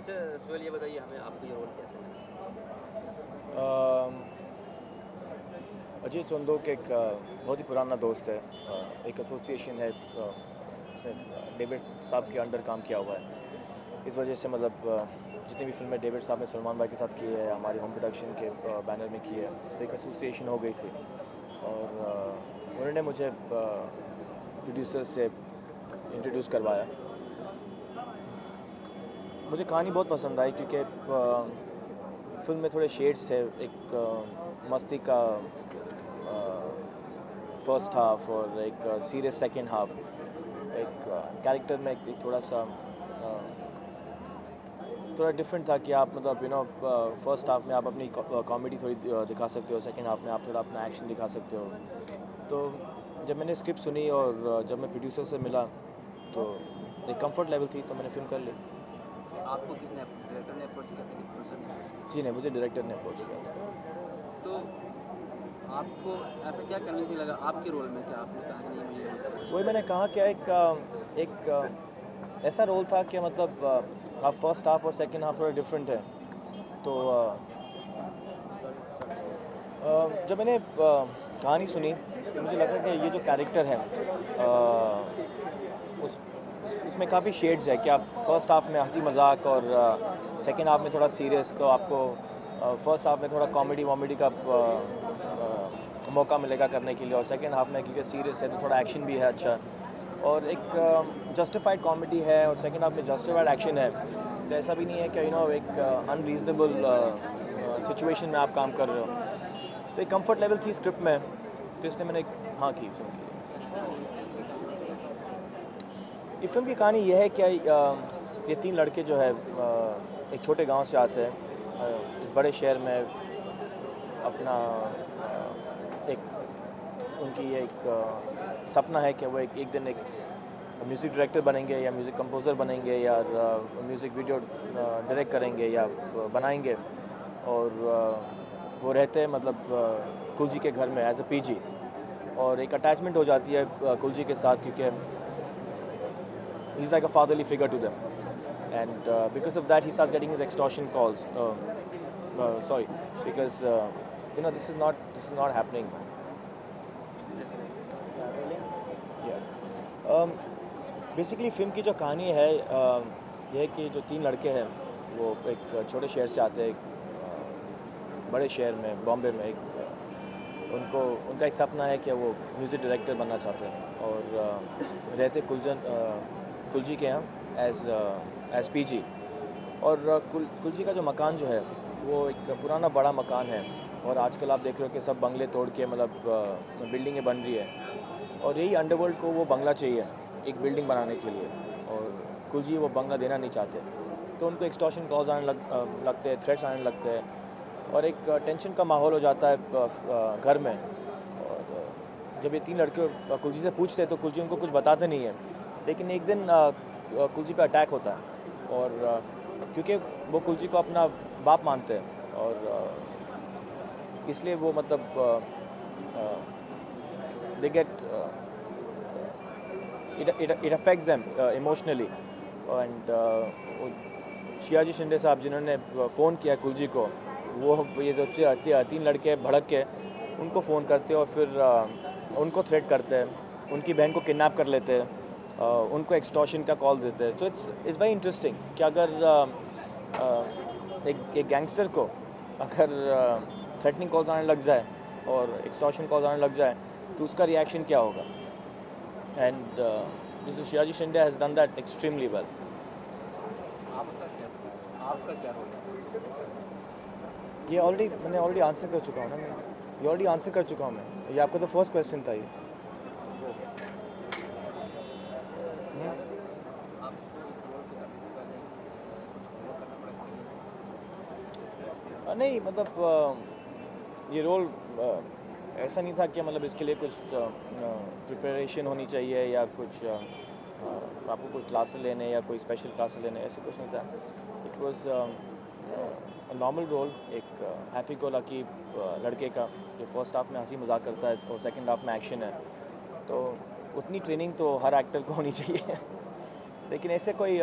अच्छा सोहेल, ये बताइए हमें आपको ये रोल कैसे लगा? अजय चंदोक एक बहुत ही पुराना दोस्त है। एक एसोसिएशन है, उसने डेविड साहब के अंडर काम किया हुआ है। इस वजह से मतलब जितनी भी फिल्में डेविड साहब ने सलमान भाई के साथ की है, हमारी होम प्रोडक्शन के बैनर में की है, तो एक एसोसिएशन हो गई थी। और उन्होंने मुझे प्रोड्यूसर से इंट्रोड्यूस करवाया। मुझे कहानी बहुत पसंद आई क्योंकि फिल्म में थोड़े शेड्स थे। एक मस्ती का फर्स्ट हाफ और एक सीरियस सेकंड हाफ। एक कैरेक्टर में एक थोड़ा डिफरेंट था कि आप मतलब फर्स्ट हाफ में आप अपनी कॉमेडी थोड़ी दिखा सकते हो, सेकंड हाफ में आप थोड़ा अपना एक्शन दिखा सकते हो। तो जब मैंने स्क्रिप्ट सुनी और जब मैं प्रोड्यूसर से मिला तो एक कंफर्ट लेवल थी, तो मैंने फिल्म कर ली। आपको किसने डायरेक्टर ने अप्रोच किया था कि प्रोड्यूसर ने? जी नहीं, मुझे डायरेक्टर ने अप्रोच किया था। तो आपको ऐसा क्या करने से लगा आपके रोल में कि आपने कहा कि नहीं मुझे वही मैंने कहा कि एक ऐसा रोल था कि मतलब आप फर्स्ट हाफ और सेकंड हाफ थोड़ा डिफरेंट है। तो जब मैंने कहानी सुनी तो मुझे लगा कि ये जो कैरेक्टर है उसमें काफ़ी शेड्स है कि आप फर्स्ट हाफ में हंसी मजाक और सेकंड हाफ में थोड़ा सीरियस। तो आपको फर्स्ट हाफ में थोड़ा कॉमेडी वॉमेडी का मौका मिलेगा करने के लिए, और सेकंड हाफ में क्योंकि सीरियस है तो थोड़ा एक्शन भी है अच्छा, और एक जस्टिफाइड कॉमेडी है और सेकंड हाफ में जस्टिफाइड एक्शन है। तो ऐसा भी नहीं है कि एक अनरीजनेबल सिचुएशन में आप काम कर रहे हो। तो एक कंफर्ट लेवल थी स्क्रिप्ट में, तो इसलिए मैंने हाँ की फिल्म की। ये फिल्म की कहानी यह है कि ये तीन लड़के जो है एक छोटे गांव से आते हैं इस बड़े शहर में अपना एक उनकी एक सपना है कि वो एक दिन एक म्यूज़िक डायरेक्टर बनेंगे या म्यूज़िक कंपोज़र बनेंगे या म्यूज़िक वीडियो डायरेक्ट करेंगे या बनाएंगे। और वो रहते हैं मतलब कुलजी के घर में एज अ पीजी, और एक अटैचमेंट हो जाती है कुलजी के साथ क्योंकि he's like a fatherly figure to them. And because of that he starts getting his extortion calls. Sorry, because this is not happening. Basically film की जो कहानी है यह है कि जो तीन लड़के हैं वो एक छोटे शहर से आते हैं एक बड़े शहर में बॉम्बे में। उनका एक सपना है कि वो म्यूज़िक डायरेक्टर बनना चाहते हैं, और रहते कुलजी के यहाँ एज पीजी। और कुलजी का जो मकान जो है वो एक पुराना बड़ा मकान है, और आजकल आप देख रहे हो कि सब बंगले तोड़ के मतलब बिल्डिंगें बन रही है, और यही अंडरवर्ल्ड को वो बंगला चाहिए एक बिल्डिंग बनाने के लिए, और कुलजी वो बंगला देना नहीं चाहते। तो उनको एक्सटॉर्शन कॉल्स आने लगते हैं, थ्रेट्स आने लगते हैं, और एक टेंशन का माहौल हो जाता है घर में। और जब ये तीन लड़के कुलजी से पूछते हैं तो कुलजी उनको कुछ बताते नहीं है। लेकिन एक दिन कुलजी पे अटैक होता है, और क्योंकि वो कुलजी को अपना बाप मानते हैं, और इसलिए वो मतलब they get it affects them emotionally. And Sayaji Shinde साहब जिन्होंने फ़ोन किया कुलजी को, वो ये जो तीन लड़के भड़क के उनको फ़ोन करते हैं और फिर उनको थ्रेट करते हैं, उनकी बहन को किडनैप कर लेते हैं, उनको एक्सटॉर्शन का कॉल देते हैं। सो इट्स वेरी इंटरेस्टिंग कि अगर एक गैंगस्टर को अगर थ्रेटनिंग कॉल्स आने लग जाए और एक्सटॉर्शन कॉल्स आने लग जाए तो उसका रिएक्शन क्या होगा। And mister Sayaji Shinde has done that extremely well. आपका क्या रोल है? ये मैंने ऑलरेडी आंसर कर चुका हूँ ना। ये ऑलरेडी आंसर कर चुका हूँ मैं। ये आपका तो फर्स्ट क्वेश्चन था ये। आपको इस रोल को करने से पहले कुछ होमवर्क करना पड़ा इसके लिए? नहीं मतलब ये रोल ऐसा नहीं था कि मतलब इसके लिए कुछ प्रिपरेशन होनी चाहिए या कुछ आपको कोई क्लासेस लेने या कोई स्पेशल क्लासेस लेने, ऐसे कुछ नहीं था। It was a normal role, एक हैप्पी गो लकी लड़के का जो फर्स्ट हाफ में हंसी मजाक करता है और सेकंड हाफ में एक्शन है। तो उतनी ट्रेनिंग तो हर एक्टर को होनी चाहिए लेकिन ऐसे कोई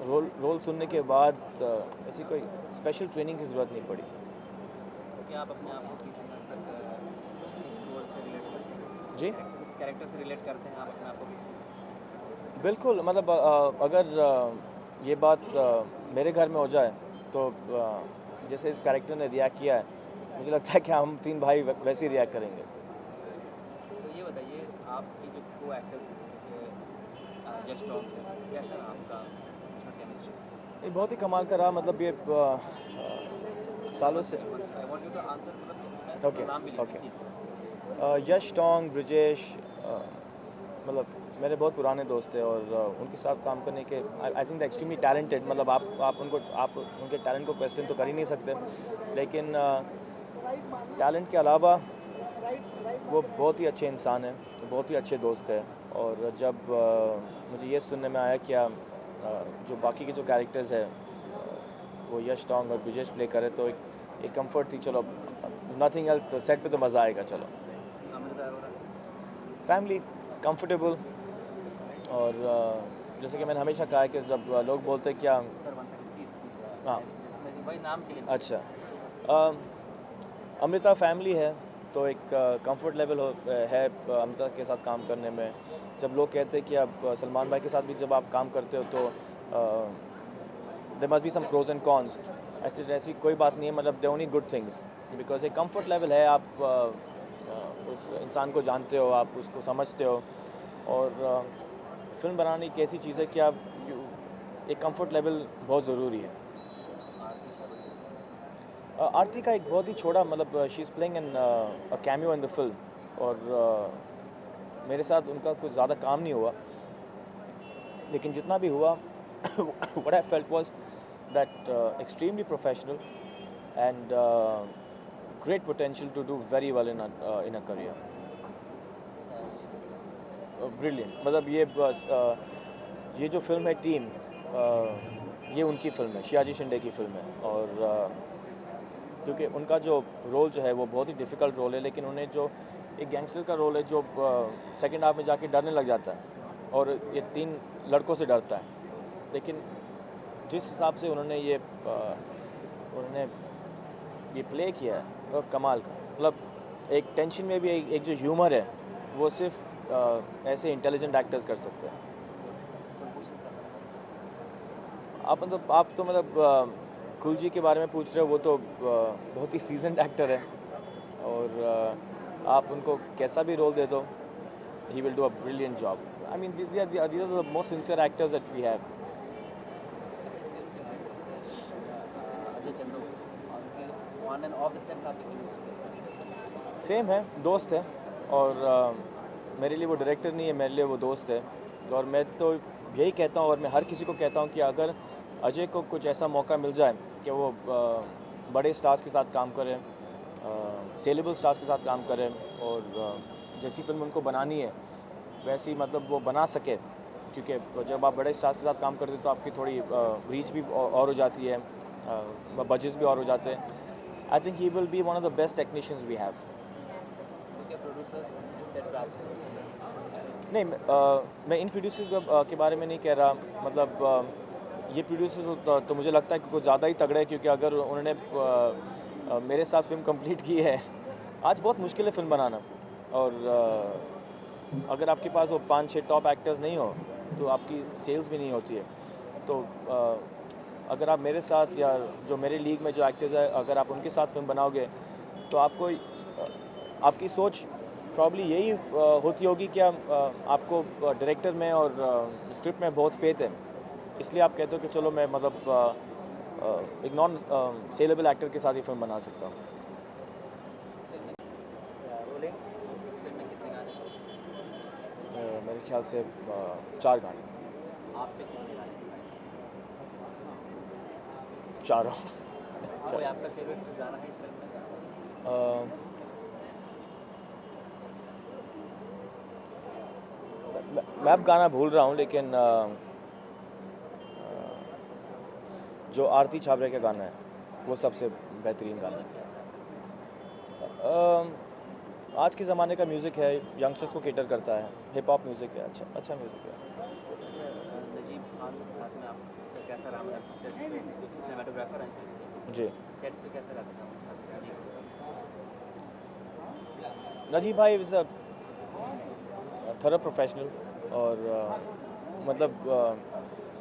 रोल सुनने के बाद ऐसी कोई स्पेशल ट्रेनिंग की ज़रूरत नहीं पड़ी। तो क्या आप अपने आप को किसी हद तक इस रोल से रिलेट करते हैं, जी इस कैरेक्टर से रिलेट करते हैं आप अपने आप को किसी? बिल्कुल, मतलब अगर ये बात मेरे घर में हो जाए तो जैसे इस कैरेक्टर ने रिएक्ट किया है, मुझे लगता है कि हम तीन भाई वैसे ही रिएक्ट करेंगे। तो ये बताइए, आपकी जो को एक्टर्स हैं जैसे कि जस्ट टॉक है, कैसा रहा आपका उसका केमिस्ट्री? ये बहुत ही कमाल का रहा, मतलब ये सालों से। I want you to answer, मतलब ओके उसमें नाम भी ओके। लीजिए प्लीज। यश टोंग, ब्रिजेश, मतलब मेरे बहुत पुराने दोस्त थे और उनके साथ काम करने के I think the extremely talented, मतलब आप उनके टैलेंट को क्वेश्चन तो कर ही नहीं सकते, लेकिन टैलेंट के अलावा वो बहुत ही अच्छे इंसान हैं, बहुत ही अच्छे दोस्त हैं। और जब मुझे ये सुनने में आया कि जो बाकी के जो कैरेक्टर्स हैं वो यश टोंग और ब्रिजेश प्ले करे, तो एक कंफर्ट थी, चलो नथिंग एल्स, तो सेट पे तो मज़ा आएगा। चलो अमृता अरोड़ा। फैमिली, कंफर्टेबल, और जैसे कि मैंने हमेशा कहा है कि जब लोग बोलते हैं क्या, सर 1 सेकंड प्लीज प्लीज। हाँ भाई नाम के लिए। अच्छा, अ, अमृता फैमिली है तो एक कंफर्ट लेवल है अमृता के साथ काम करने में। जब लोग कहते हैं कि आप सलमान भाई के साथ भी जब आप काम करते हो तो there must be some pros and cons, ऐसी कोई बात नहीं है, मतलब they only good things, because एक कंफर्ट लेवल है। आप उस इंसान को जानते हो, आप उसको समझते हो, और फिल्म बनाने की ऐसी चीज़ है कि आप एक कंफर्ट लेवल बहुत ज़रूरी है। आरती का एक बहुत ही छोटा, मतलब she is playing in a cameo in the film, और मेरे साथ उनका कुछ ज़्यादा काम नहीं हुआ, लेकिन जितना भी हुआ what I felt was that extremely professional and great potential to do very well in a career. Brilliant, मतलब ये बस ये जो फिल्म है टीम, ये उनकी फिल्म है, शियाजी शिंदे की फिल्म है, और क्योंकि उनका जो रोल जो है वो बहुत ही डिफ़िकल्ट रोल है, लेकिन उन्हें जो एक गैंगस्टर का रोल है जो सेकंड हाफ में जाके डरने लग जाता है और ये तीन लड़कों से डरता है, लेकिन जिस हिसाब से उन्होंने ये प्ले किया है वो कमाल का, मतलब एक टेंशन में भी एक जो ह्यूमर है वो सिर्फ ऐसे इंटेलिजेंट एक्टर्स कर सकते हैं। आप तो मतलब कुल जी के बारे में पूछ रहे हो, वो तो बहुत ही सीजनड एक्टर है, और आप उनको कैसा भी रोल दे दो, he will do a brilliant job. I mean these are the most sincere actors that we have. Ajay Chando और उनकी on and off the sets आपकी केमिस्ट्री कैसी है? सेम है, दोस्त है, और मेरे लिए वो डायरेक्टर नहीं है, मेरे लिए वो दोस्त है, और मैं तो यही कहता हूँ और मैं हर किसी को कहता हूँ कि अगर अजय को कुछ ऐसा मौका मिल जाए कि वो बड़े स्टार्स के साथ काम करें, सेलेबल स्टार्स के साथ काम करें, और जैसी फिल्म उनको बनानी है वैसी मतलब वो बना सके, क्योंकि जब आप बड़े स्टार्स के साथ काम करते हो तो आपकी थोड़ी रीच भी और हो जाती है, बजट्स भी और हो जाते हैं। I think he will be one of the best technicians we have. क्योंकि प्रोड्यूसर्स सेट पे आते हैं। नहीं, मैं इन प्रोड्यूसर के बारे में नहीं कह रहा, मतलब ये प्रोड्यूसर तो मुझे लगता है कि कुछ ज़्यादा ही तगड़े हैं, क्योंकि अगर उन्होंने मेरे साथ फिल्म कंप्लीट की है, आज बहुत मुश्किल है फिल्म बनाना, और अगर आपके पास वो 5-6 टॉप एक्टर्स नहीं हो तो आपकी सेल्स भी नहीं होती है। तो अगर आप मेरे साथ या जो मेरे लीग में जो एक्टर्स हैं, अगर आप उनके साथ फिल्म बनाओगे तो आपको आपकी सोच प्रॉब्ली यही होती होगी कि आपको डायरेक्टर में और स्क्रिप्ट में बहुत फेथ है, इसलिए आप कहते हो कि चलो मैं मतलब एक नॉन सेलेबल एक्टर के साथ ही फिल्म बना सकता हूँ। रोलिंग इस फिल्म में कितने गाने हैं? मेरे ख्याल से 4 गाने, आप पे कितने गाने हैं? चारों। कोई आपका फेवरेट गाना है इस फिल्म में? मैं अब गाना भूल रहा हूँ, लेकिन जो आरती छाबरे का गाना है वो सबसे बेहतरीन गाना है। आज के ज़माने का म्यूज़िक है, यंगस्टर्स को केटर करता है, हिप हॉप म्यूज़िक है, अच्छा म्यूज़िक है। नजीब खान के साथ में आप कैसा रहा, मतलब सेट्स पे सिनेमाटोग्राफर हैं जी। सेट्स पे कैसा रहता था उनके साथ काम? नजीब भाई इज़ अ थोड़ा प्रोफेशनल और मतलब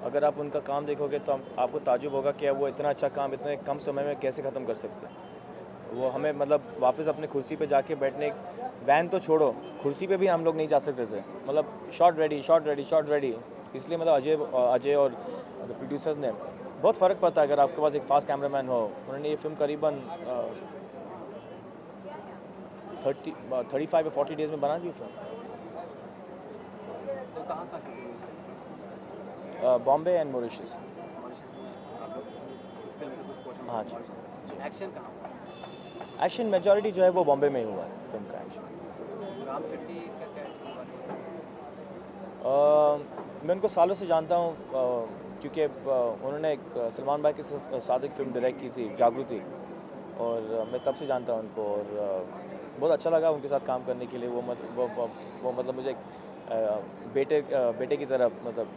अगर आप उनका काम देखोगे तो आपको ताज्जुब होगा कि वो इतना अच्छा काम इतने कम समय में कैसे ख़त्म कर सकते हैं। वो हमें मतलब वापस अपने कुर्सी पे जाके बैठने, वैन तो छोड़ो, कुर्सी पे भी हम लोग नहीं जा सकते थे। मतलब shot ready, shot ready, shot ready. इसलिए मतलब अजय और द प्रोड्यूसर्स ने बहुत फ़र्क पड़ता है अगर आपके पास एक फास्ट कैमरामैन हो। उन्होंने ये फ़िल्म करीबन 35 या 40 डेज़ में बना दी फिल्म। तो कहाँ कहाँ शूटिंग हुई इस फिल्म की? Bombay and Mauritius. मॉरिशस में आप लोग कुछ फिल्म के कुछ पोर्शन हाँ जी। मॉरिशस। एक्शन कहाँ हुआ? एक्शन मेजॉरिटी जो है वो बॉम्बे में ही हुआ है फिल्म का एक्शन। राम शेट्टी क्या क्या है? मैं उनको सालों से जानता हूँ क्योंकि उन्होंने एक सलमान भाई के साथ एक फ़िल्म डायरेक्ट की थी जागृति, और मैं तब से जानता हूँ उनको, और बहुत अच्छा लगा उनके साथ काम करने के लिए। वो मतलब मुझे एक बेटे की तरह मतलब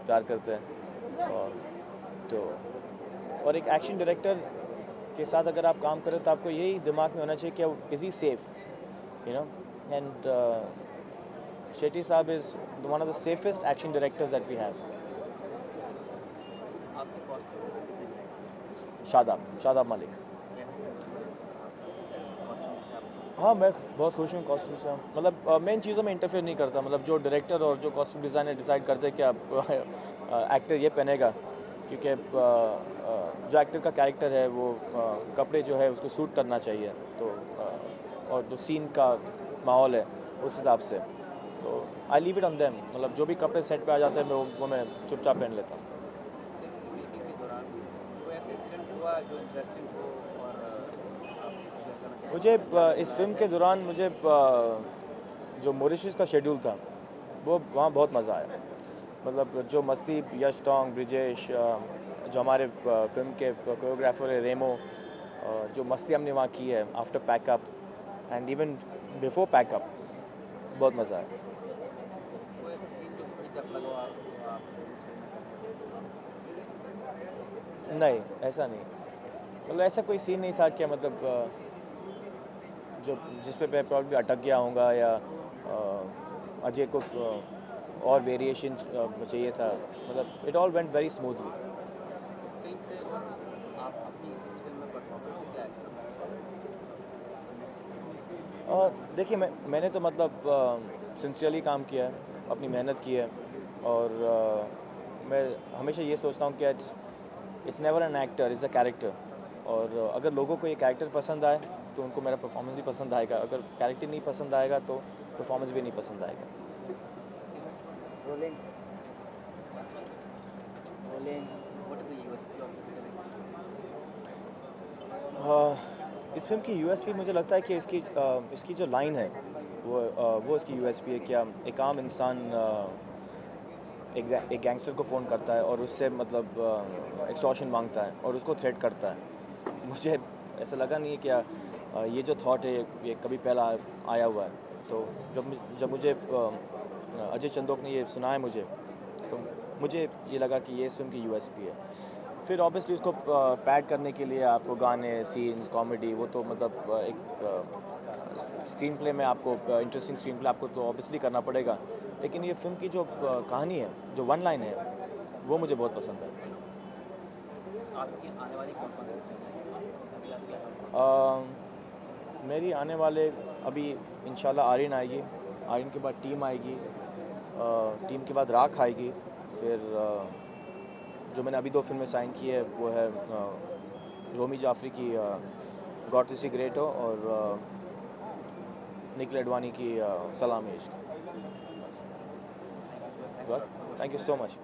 प्यार करते हैं। और तो और एक एक्शन डायरेक्टर के साथ अगर आप काम करें तो आपको यही दिमाग में होना चाहिए कि is he safe, you know, and Shetty Saab is one of the safest action directors that we have. आपके कॉस्ट्यूम्स किसने डिजाइन किए? शादाब मालिक। कैसे कॉस्ट्यूम्स से आप? हाँ, मैं बहुत खुश हूँ कॉस्ट्यूम से। मतलब मेन चीज़ों में इंटरफेयर नहीं करता। मतलब जो डायरेक्टर और जो कॉस्ट्यूम डिज़ाइनर डिसाइड करते हैं कि आप एक्टर ये पहनेगा, क्योंकि जो एक्टर का कैरेक्टर है वो कपड़े जो है उसको सूट करना चाहिए, तो और जो सीन का माहौल है उस हिसाब से, तो I leave it on them. मतलब जो भी कपड़े सेट पे आ जाते हैं वो मैं चुपचाप पहन लेता हूँ। इस फिल्म की मेकिंग के दौरान कोई ऐसा इंसिडेंट हुआ जो इंटरेस्टिंग हो और आप शेयर करना चाहें? मुझे इस फिल्म के दौरान मुझे जो मॉरिशस का शेड्यूल था वो वहाँ बहुत मज़ा आया। मतलब जो मस्ती यश टोंग, ब्रिजेश, जो हमारे फिल्म के कोरियोग्राफर है रेमो, जो मस्ती हमने वहाँ की है after packup and even before packup, बहुत मज़ा आया। कोई ऐसा सीन जो बहुत टफ लगा हो आपको इस फिल्म में? नहीं, ऐसा नहीं। मतलब ऐसा कोई सीन नहीं था कि मतलब जो जिस पे मैं प्रॉब्लम अटक गया होऊंगा या अजय को और वेरिएशन चाहिए था। मतलब it all went very smoothly. इस फिल्म से आप अपनी इस फिल्म में परफॉर्मेंस से क्या एक्सपेक्ट करते और देखिए मैंने तो मतलब सिंसियरली काम किया है, अपनी मेहनत की है, और मैं हमेशा ये सोचता हूँ कि it's never an actor, is a character. और अगर लोगों को ये कैरेक्टर पसंद आए तो उनको मेरा परफॉर्मेंस भी पसंद आएगा, अगर कैरेक्टर नहीं पसंद आएगा तो परफॉर्मेंस भी नहीं पसंद आएगा। Rolling what is the USP of this film? इस फिल्म की यूएसपी मुझे लगता है कि इसकी जो लाइन है वो इसकी यूएसपी है। क्या एक आम इंसान एक गैंगस्टर को फ़ोन करता है और उससे मतलब एक्सटॉर्शन मांगता है और उसको थ्रेट करता है। मुझे ऐसा लगा नहीं है कि ये जो थॉट है ये कभी पहला आया हुआ है। तो जब मुझे अजय चंदोक ने ये सुनाया मुझे, तो मुझे ये लगा कि ये इस फिल्म की यूएसपी है। फिर ऑब्वियसली उसको पैड करने के लिए आपको गाने, सीन्स, कॉमेडी, वो तो मतलब एक स्क्रीन प्ले में आपको इंटरेस्टिंग स्क्रीन प्ले आपको तो ऑब्वियसली करना पड़ेगा। लेकिन ये फिल्म की जो कहानी है, जो वन लाइन है, वो मुझे बहुत पसंद है। आपकी आने वाली कौन कौन सी फिल्म है अभी आपकी आने वाली? मेरी आने वाले अभी इंशाल्लाह आर्यन आएगी, आर्यन के बाद टीम आएगी, टीम के बाद राख आएगी, फिर जो मैंने अभी 2 फिल्में साइन की है वो है रोमी जाफरी की गॉड दिस ग्रेट हो, और निखिल अडवाणी की सलाम इश्क। Thank you so much.